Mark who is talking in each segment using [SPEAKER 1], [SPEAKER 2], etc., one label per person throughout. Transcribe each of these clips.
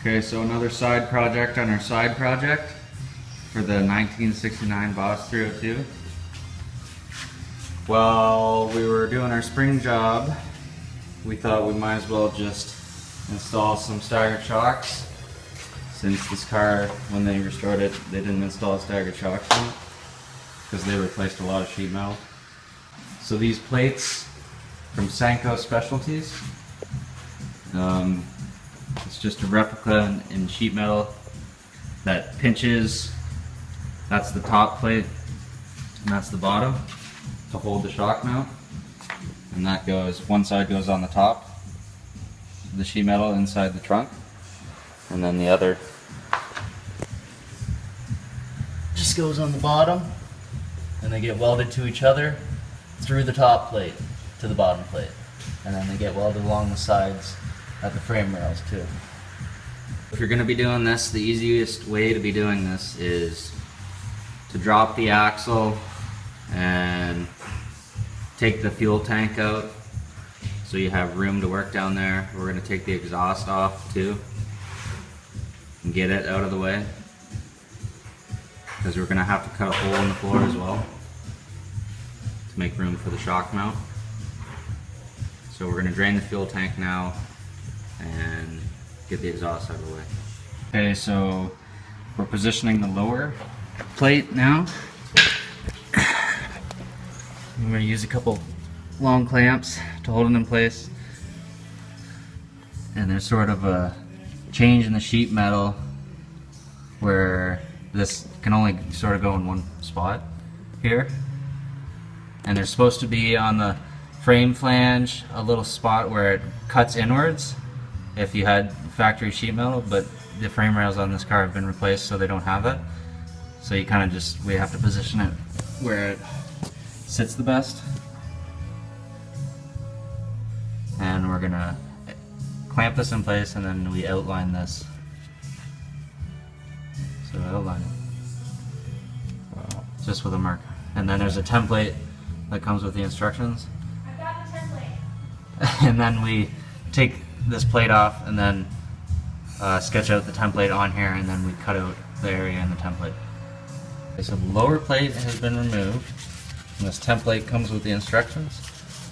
[SPEAKER 1] Okay, so another side project on our side project for the 1969 Boss 302. While we were doing our spring job, we thought we might as well just install some staggered shocks. Since this car, when they restored it, they didn't install staggered shocks in it because they replaced a lot of sheet metal. So these plates from Sanko Specialties, it's just a replica in sheet metal that pinches. That's the top plate and that's the bottom to hold the shock mount, and that goes, one side goes on the top of the sheet metal inside the trunk, and then the other just goes on the bottom, and they get welded to each other through the top plate to the bottom plate, and then they get welded along the sides at the frame rails too. If you're going to be doing this, the easiest way to be doing this is to drop the axle and take the fuel tank out so you have room to work down there. We're going to take the exhaust off too and get it out of the way, because we're going to have to cut a hole in the floor as well to make room for the shock mount. So we're going to drain the fuel tank now and get the exhaust out of the way. Okay, so we're positioning the lower plate now. I'm going to use a couple long clamps to hold it in place, and there's sort of a change in the sheet metal where this can only sort of go in one spot here, and there's supposed to be on the frame flange a little spot where it cuts inwards if you had factory sheet metal, but the frame rails on this car have been replaced so they don't have it. So you kind of just, we have to position it where it sits the best. And we're gonna clamp this in place, and then we outline this. So outline it. Just with a marker. And then there's a template that comes with the instructions.
[SPEAKER 2] I've got the template.
[SPEAKER 1] And then we take this plate off and then sketch out the template on here, and then we cut out the area in the template. Okay, so the lower plate has been removed, and this template comes with the instructions,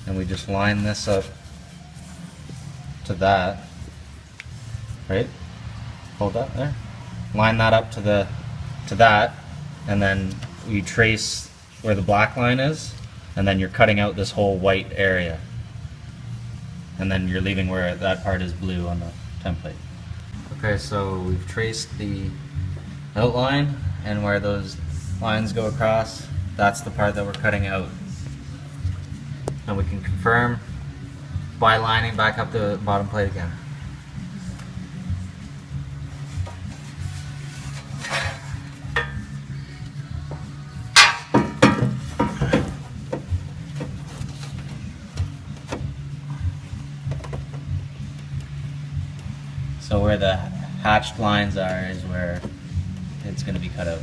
[SPEAKER 1] and we just line this up to that, right? Hold that there. Line that up to that, and then we trace where the black line is, and then you're cutting out this whole white area, and then you're leaving where that part is blue on the template. Okay, so we've traced the outline, and where those lines go across, that's the part that we're cutting out. And we can confirm by lining back up the bottom plate again. So where the hatched lines are is where it's going to be cut out.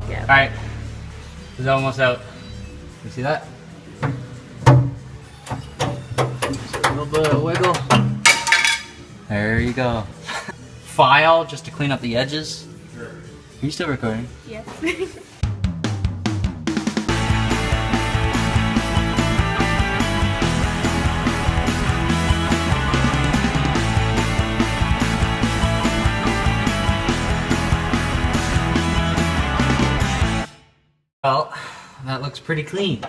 [SPEAKER 2] Yeah.
[SPEAKER 1] Alright, it's almost out. You see that? Just a little bit of wiggle. There you go. File just to clean up the edges. Sure. Are you still recording?
[SPEAKER 2] Yes.
[SPEAKER 1] Well, that looks pretty clean.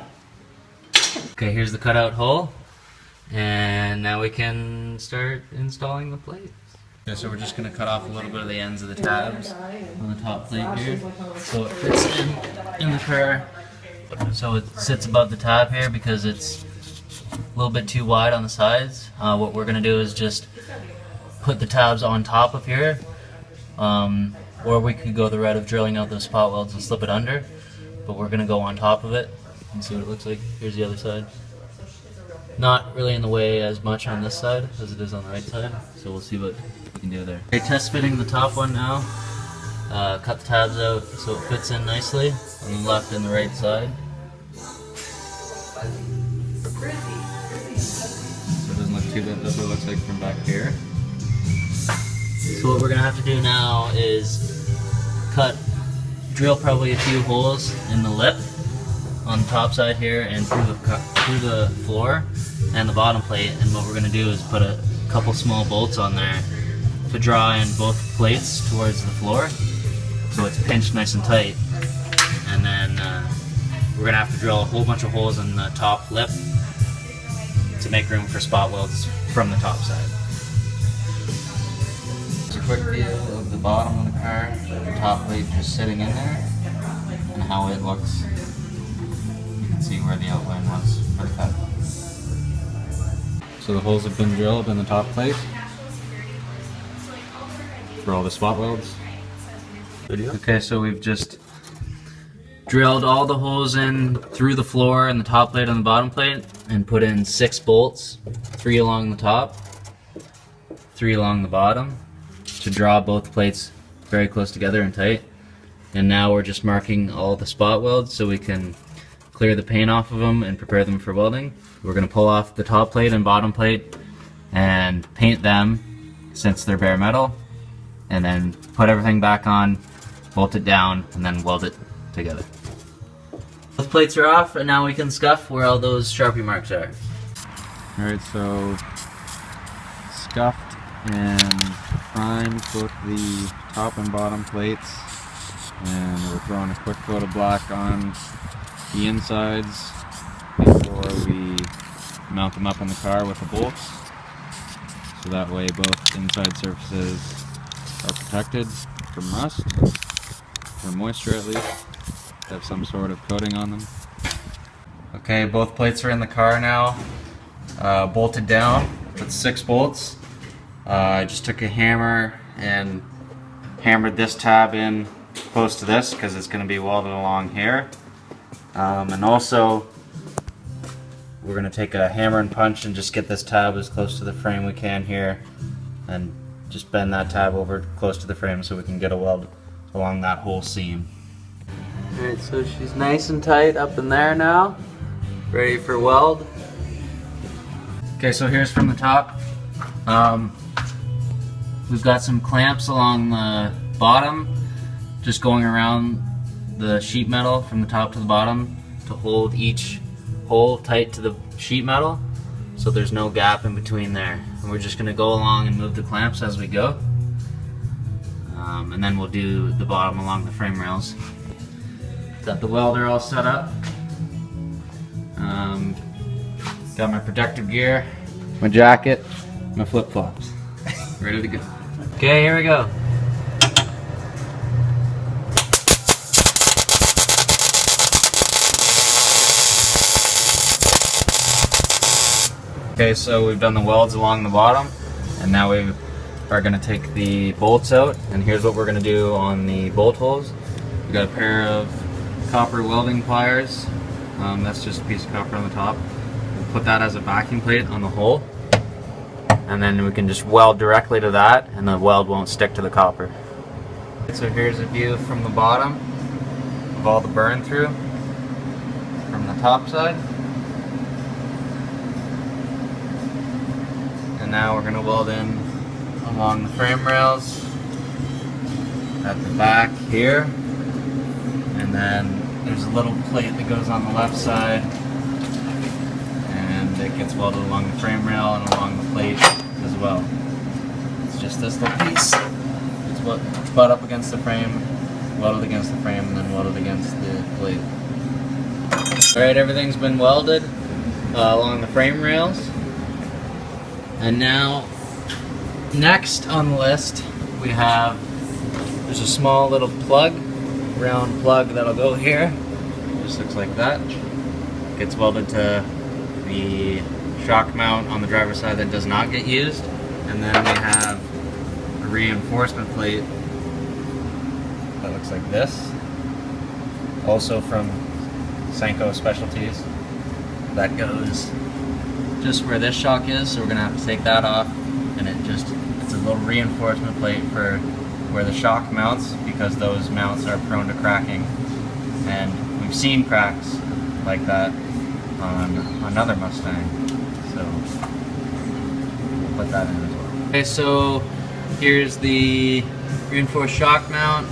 [SPEAKER 1] Okay, here's the cutout hole, and now we can start installing the plates. Okay, so we're just going to cut off a little bit of the ends of the tabs on the top plate here, so it fits in the car. So it sits above the tab here because it's a little bit too wide on the sides. What we're going to do is just put the tabs on top of here, or we could go the route of drilling out those spot welds and slip it under, but we're going to go on top of it and see what it looks like. Here's the other side. Not really in the way as much on this side as it is on the right side, so we'll see what we can do there. Okay, test fitting the top one now. cut the tabs out so it fits in nicely on the left and the right side. So it doesn't look too bad. That's what it looks like from back here. So what we're gonna have to do now is drill probably a few holes in the lip on the top side here and through the floor and the bottom plate. And what we're gonna do is put a couple small bolts on there to draw in both plates towards the floor, so it's pinched nice and tight. And then we're gonna have to drill a whole bunch of holes in the top lip to make room for spot welds from the top side. Just a quick view of the bottom of the car, the top plate just sitting in there, and how it looks. You can see where the outline was for the cut. So the holes have been drilled in the top plate for all the spot welds. Okay, so we've just drilled all the holes in through the floor and the top plate and the bottom plate and put in 6 bolts, 3 along the top, 3 along the bottom, to draw both plates very close together and tight. And now we're just marking all the spot welds so we can clear the paint off of them and prepare them for welding. We're going to pull off the top plate and bottom plate and paint them since they're bare metal, and then put everything back on, bolt it down, and then weld it together. Both plates are off, and now we can scuff where all those Sharpie marks are.
[SPEAKER 3] Alright, so scuffed and primed both the top and bottom plates, and we're throwing a quick coat of black on the insides before we mount them up in the car with the bolts, so that way both inside surfaces are protected from rust, or moisture at least, have some sort of coating on them.
[SPEAKER 1] Okay, both plates are in the car now, bolted down with 6 bolts. I just took a hammer and hammered this tab in close to this because it's going to be welded along here. And also we're going to take a hammer and punch and just get this tab as close to the frame we can here, and just bend that tab over close to the frame so we can get a weld along that whole seam. Alright, so she's nice and tight up in there now, ready for weld. Okay, so here's from the top. We've got some clamps along the bottom, just going around the sheet metal from the top to the bottom to hold each hole tight to the sheet metal, so there's no gap in between there. And we're just going to go along and move the clamps as we go, and then we'll do the bottom along the frame rails. Got the welder all set up. Got my protective gear, my jacket, my flip-flops. Ready to go. Okay, here we go. Okay, so we've done the welds along the bottom, and now we are going to take the bolts out, and here's what we're going to do on the bolt holes. We've got a pair of copper welding pliers. That's just a piece of copper on the top. We'll put that as a backing plate on the hole, and then we can just weld directly to that, and the weld won't stick to the copper. So here's a view from the bottom of all the burn through from the top side. And now we're going to weld in along the frame rails at the back here, and then there's a little plate that goes on the left side, and it gets welded along the frame rail and along the plate as well. It's just this little piece. It's butt up against the frame, welded against the frame, and then welded against the plate. Alright, everything's been welded along the frame rails. And now, next on the list, we have, there's a small little plug, round plug that'll go here. Just looks like that. Gets welded to the shock mount on the driver's side that does not get used. And then we have a reinforcement plate that looks like this. Also from Senko Specialties. That goes just where this shock is, so we're gonna have to take that off, and it's a little reinforcement plate for where the shock mounts, because because those mounts are prone to cracking, and we've seen cracks like that on another Mustang, so we'll put that in as well. Okay, so here's the reinforced shock mount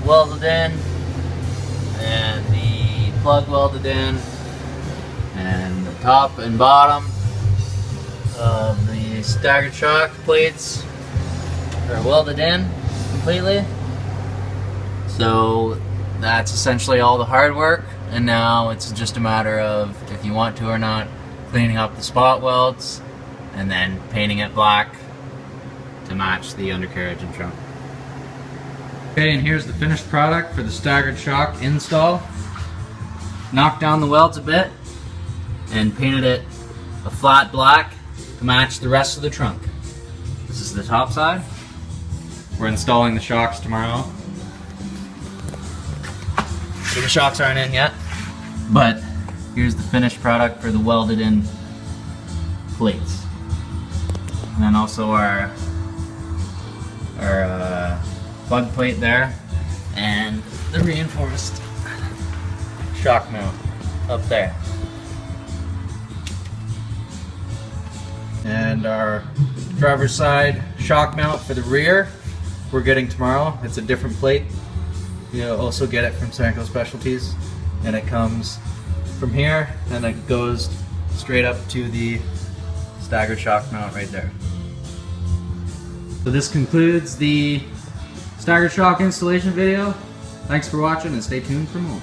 [SPEAKER 1] welded in, and the plug welded in, and the top and bottom of the staggered shock plates are welded in completely. So that's essentially all the hard work, and now it's just a matter of, if you want to or not, cleaning up the spot welds and then painting it black to match the undercarriage and trunk. Okay, and here's the finished product for the staggered shock install. Knocked down the welds a bit and painted it a flat black to match the rest of the trunk. This is the top side. We're installing the shocks tomorrow. So the shocks aren't in yet, but here's the finished product for the welded in plates. And then also our plug plate there, and the reinforced shock mount up there. And our driver's side shock mount for the rear we're getting tomorrow. It's a different plate. You'll also get it from Sanko Specialties, and it comes from here and it goes straight up to the staggered shock mount right there. So this concludes the staggered shock installation video. Thanks for watching, and stay tuned for more.